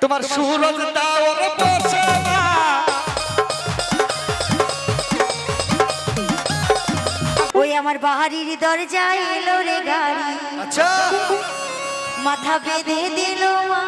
তোমার সুরজ দাওর বসে না ওই আমার বাহারির দরজায় এলো রে গাড়ি আচ্ছা মাথা বেঁধে দিল মা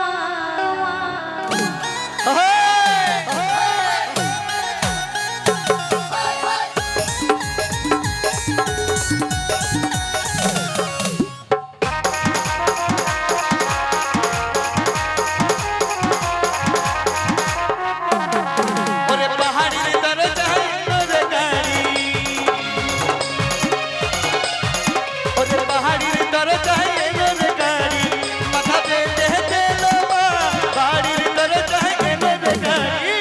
ওরে পাহাড়ির দরজায় এলো রে গাড়ি ওরে পাহাড়ির দরজায় এলো রে গাড়ি মাথা বেঁধে দিল মা পাহাড়ির দরজায় এলো রে গাড়ি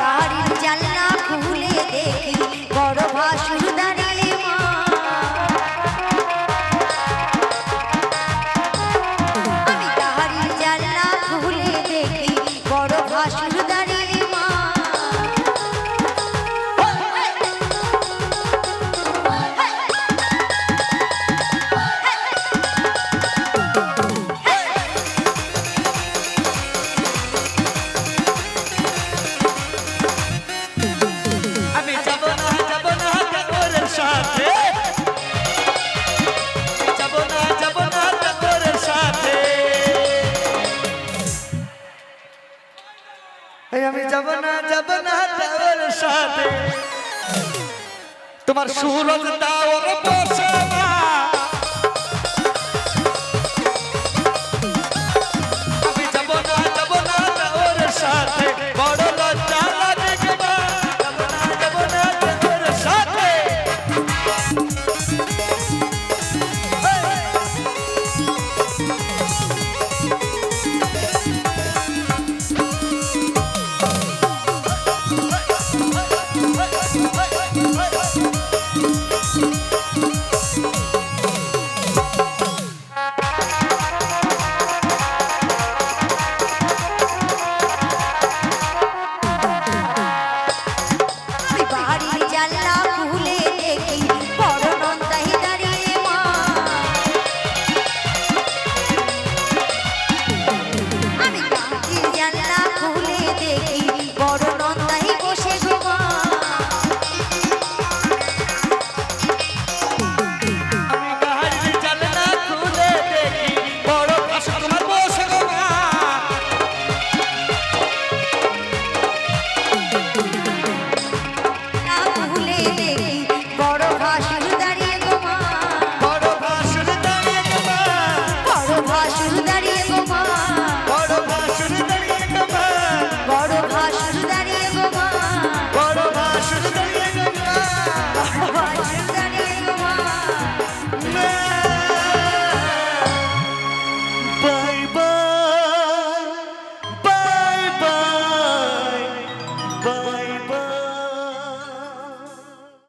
গাড়ির জানলা খুলে দেখি বড় ভাসুর দাঁড়িয়ে মা আমি গাড়ির জানলা খুলে দেখি বড় ভাসুর দাঁড়িয়ে মা আমি যাব না চাকরের সাথে যাব না চাকরের সাথে আমি যাব না চাকরের সাথে তোমার সুরজ দাওর বসে